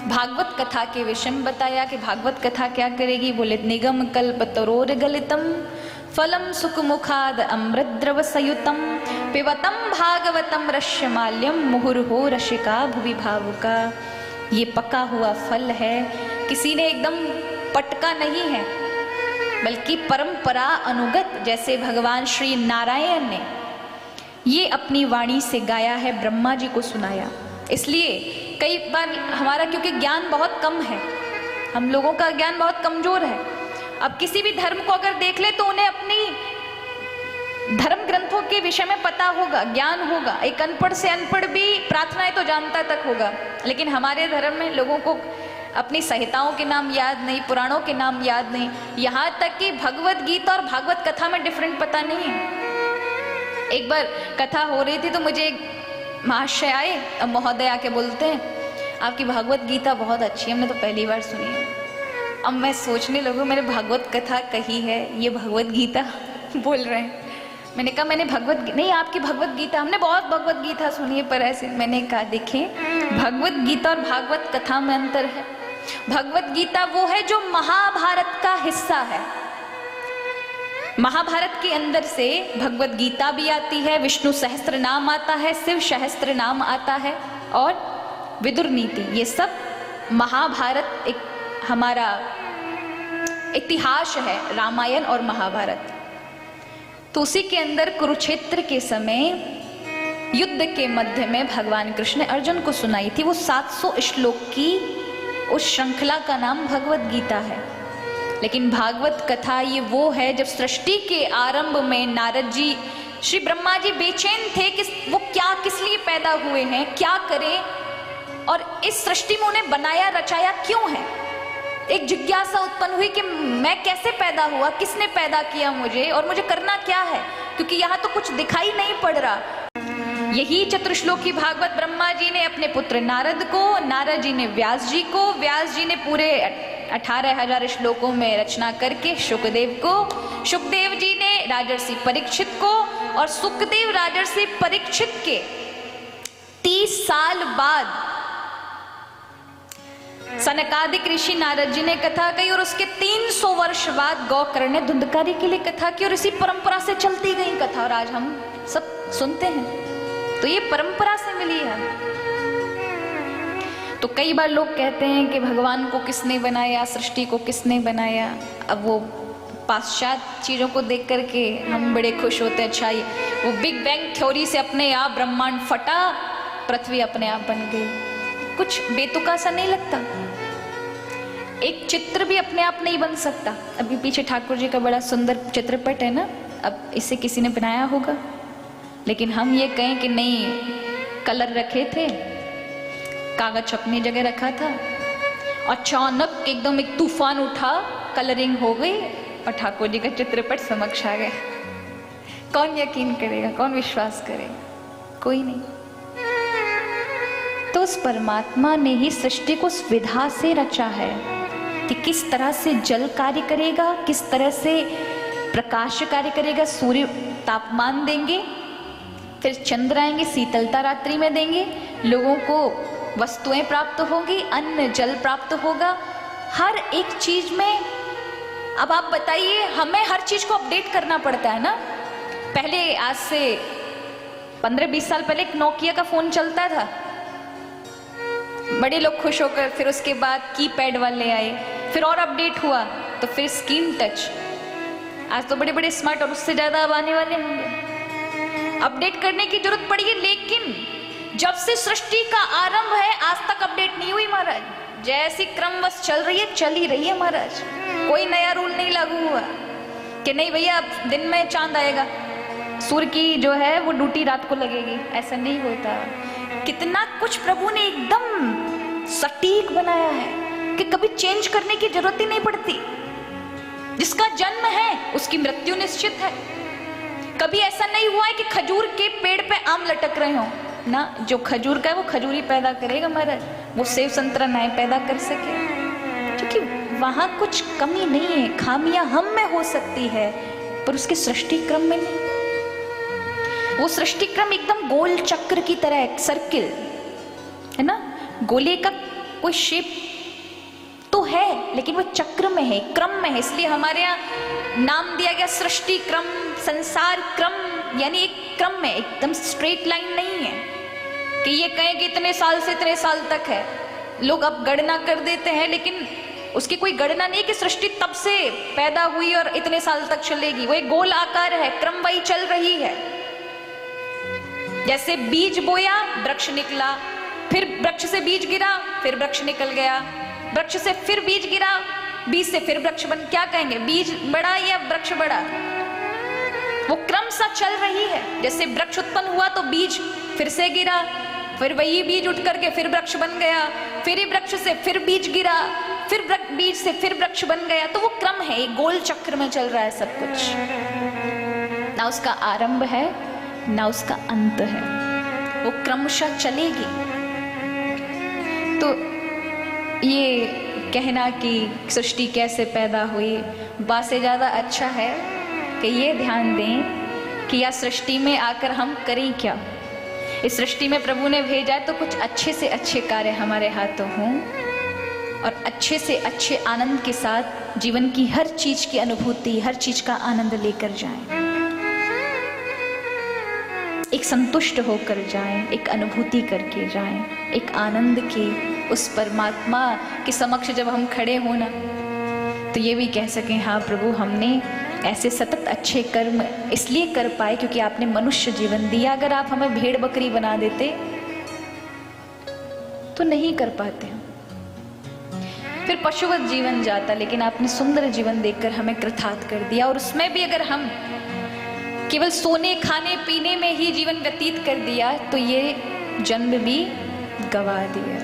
भागवत कथा के विषय में बताया कि भागवत कथा क्या करेगी। बोले निगम कल्प तरोर गलितम फलम सुखमुखाद अमृद्रव सयुतम पिबतम भागवतम रश्यमाल्यम मुहुर्हो रसिका भुवि भावुका। ये पका हुआ फल है, किसी ने एकदम पटका नहीं है, बल्कि परंपरा अनुगत, जैसे भगवान श्री नारायण ने ये अपनी वाणी से गाया है, ब्रह्मा जी को सुनाया। इसलिए कई बार हमारा, क्योंकि ज्ञान बहुत कम है, हम लोगों का ज्ञान बहुत कमजोर है। अब किसी भी धर्म को अगर देख ले तो उन्हें अपनी धर्म ग्रंथों के विषय में पता होगा, ज्ञान होगा। एक अनपढ़ से अनपढ़ भी प्रार्थनाएं तो जानता तक होगा, लेकिन हमारे धर्म में लोगों को अपनी संहिताओं के नाम याद नहीं, पुराणों के नाम याद नहीं, यहाँ तक कि भगवत गीता और भागवत कथा में डिफरेंट पता नहीं है। एक बार कथा हो रही थी तो मुझे एक महाशय आए, अब महोदय आके बोलते हैं आपकी भागवत गीता बहुत अच्छी है, हमने तो पहली बार सुनी है। अब मैं सोचने लगूँ, मैंने भागवत कथा कही है, ये भगवत गीता बोल रहे हैं। मैंने कहा मैंने नहीं, आपकी भगवत गीता, हमने बहुत भगवत गीता सुनी है, पर ऐसे। मैंने कहा देखें, भगवत गीता और भागवत कथा में अंतर है। भगवत गीता वो है जो महाभारत का हिस्सा है। महाभारत के अंदर से भगवत गीता भी आती है, विष्णु सहस्त्र नाम आता है, शिव सहस्त्र नाम आता है, और विदुर नीति, ये सब महाभारत एक हमारा इतिहास है, रामायण और महाभारत। तो उसी के अंदर कुरुक्षेत्र के समय युद्ध के मध्य में भगवान कृष्ण ने अर्जुन को सुनाई थी वो 700 श्लोक की उस श्रृंखला का नाम भगवत गीता है। लेकिन भागवत कथा ये वो है जब सृष्टि के आरंभ में नारद जी, श्री ब्रह्मा जी बेचैन थे कि वो क्या, किस लिए पैदा हुए हैं, क्या करें, और इस सृष्टि में उन्हें बनाया रचाया क्यों है। एक जिज्ञासा उत्पन्न हुई कि मैं कैसे पैदा हुआ, किसने पैदा किया मुझे, और मुझे करना क्या है, क्योंकि यहाँ तो कुछ दिखाई नहीं पड़ रहा। यही चतुर्श्लोकी भागवत ब्रह्मा जी ने अपने पुत्र नारद को, नारद जी ने व्यास जी को, व्यास जी ने पूरे 18,000 श्लोकों में रचना करके शुकदेव को, शुकदेव जी ने राजर्षि परीक्षित को, और सुखदेव राजर्षि परीक्षित के 30 साल बाद सनकादिक ऋषि नारद जी ने कथा कही, और उसके 300 वर्ष बाद गौकर्ण ने धुंधकारी के लिए कथा की, और इसी परंपरा से चलती गई कथा, और आज हम सब सुनते हैं। तो ये परंपरा से मिली है। तो कई बार लोग कहते हैं कि भगवान को किसने बनाया, सृष्टि को किसने बनाया। अब वो पाश्चात्य चीज़ों को देख करके हम बड़े खुश होते हैं, अच्छा वो बिग बैंग थ्योरी से अपने आप ब्रह्मांड फटा, पृथ्वी अपने आप बन गई। कुछ बेतुका सा नहीं लगता? एक चित्र भी अपने आप नहीं बन सकता। अभी पीछे ठाकुर जी का बड़ा सुंदर चित्रपट है ना, अब इसे किसी ने बनाया होगा, लेकिन हम ये कहें कि नहीं, कलर रखे थे, कागज अपनी जगह रखा था, अचानक एकदम एक तूफान उठा, कलरिंग हो गई और ठाकुर जी का चित्रपट समक्ष आ गया। कौन यकीन करेगा, कौन विश्वास करेगा? कोई नहीं। तो उस परमात्मा ने ही सृष्टि को उस विधा से रचा है कि किस तरह से जल कार्य करेगा, किस तरह से प्रकाश कार्य करेगा। सूर्य तापमान देंगे, फिर चंद्र आएंगे, शीतलता रात्रि में देंगे, लोगों को वस्तुएं प्राप्त होंगी, अन्न जल प्राप्त होगा, हर एक चीज में। अब आप बताइए, हमें हर चीज को अपडेट करना पड़ता है ना। पहले आज से 15-20 साल पहले एक नोकिया का फोन चलता था, बड़े लोग खुश होकर, फिर उसके बाद कीपैड वाले आए, फिर और अपडेट हुआ तो फिर स्क्रीन टच, आज तो बड़े बड़े स्मार्ट, और उससे ज्यादा अब आने वाले होंगे। अपडेट करने की जरूरत पड़ी है, लेकिन जब से सृष्टि का आरंभ है आज तक अपडेट नहीं हुई महाराज। जैसी क्रमवश चल रही है, चल ही रही है महाराज। कोई नया रूल नहीं लागू हुआ कि नहीं भैया दिन में चांद आएगा, सूर्य की जो है वो ड्यूटी रात को लगेगी, ऐसा नहीं होता। कितना कुछ प्रभु ने एकदम सटीक बनाया है कि कभी चेंज करने की जरूरत ही नहीं पड़ती। जिसका जन्म है उसकी मृत्यु निश्चित है। कभी ऐसा नहीं हुआ है कि खजूर के पेड़ पे आम लटक रहे हो ना, जो खजूर का है वो खजूर ही पैदा करेगा महाराज, वो सेब संतरा नहीं पैदा कर सके, क्योंकि वहां कुछ कमी नहीं है। खामियां हम में हो सकती है पर उसके सृष्टि क्रम में नहीं। वो सृष्टि क्रम एकदम गोल चक्र की तरह, एक सर्किल है ना, गोले का कोई शेप तो है, लेकिन वो चक्र में है, क्रम में है। इसलिए हमारे यहाँ नाम दिया गया सृष्टि क्रम, संसार क्रम, यानी एक क्रम में, एकदम स्ट्रेट लाइन नहीं है कि ये कहें कि इतने साल से इतने साल तक है। लोग अब गणना कर देते हैं, लेकिन उसकी कोई गणना नहीं कि सृष्टि तब से पैदा हुई और इतने साल तक चलेगी। वो एक गोल आकार है, क्रमवाही चल रही है। जैसे बीज बोया, वृक्ष निकला, फिर वृक्ष से बीज गिरा, फिर वृक्ष निकल गया, वृक्ष से फिर बीज गिरा, बीज से फिर वृक्ष बन, क्या कहेंगे, बीज बड़ा या वृक्ष बड़ा? वो क्रम सा चल रही है। जैसे वृक्ष उत्पन्न हुआ तो बीज फिर से गिरा, फिर वही बीज उठ करके फिर वृक्ष बन गया, फिर वृक्ष से फिर बीज गिरा, फिर बीज से फिर वृक्ष बन गया। तो वो क्रम है, एक गोल चक्र में चल रहा है सब कुछ। ना उसका आरंभ है ना उसका अंत है, वो क्रमशः चलेगी। तो ये कहना कि सृष्टि कैसे पैदा हुई, बात से ज़्यादा अच्छा है कि ये ध्यान दें कि या सृष्टि में आकर हम करें क्या। इस सृष्टि में प्रभु ने भेजा है तो कुछ अच्छे से अच्छे कार्य हमारे हाथों हों और अच्छे से अच्छे आनंद के साथ जीवन की हर चीज की अनुभूति, हर चीज का आनंद लेकर जाएं, एक संतुष्ट होकर जाएं, एक अनुभूति करके जाएं, एक आनंद की उस परमात्मा के समक्ष जब हम खड़े हो ना, तो ये भी कह सकें, हाँ प्रभु, हमने ऐसे सतत अच्छे कर्म इसलिए कर पाए क्योंकि आपने मनुष्य जीवन दिया। अगर आप हमें भेड़ बकरी बना देते तो नहीं कर पाते, फिर पशुवत जीवन जाता, लेकिन आपने सुंदर जीवन देकर हमें कृतार्थ कर दिया। और उसमें भी अगर हम केवल सोने खाने पीने में ही जीवन व्यतीत कर दिया तो ये जन्म भी गवा दिया।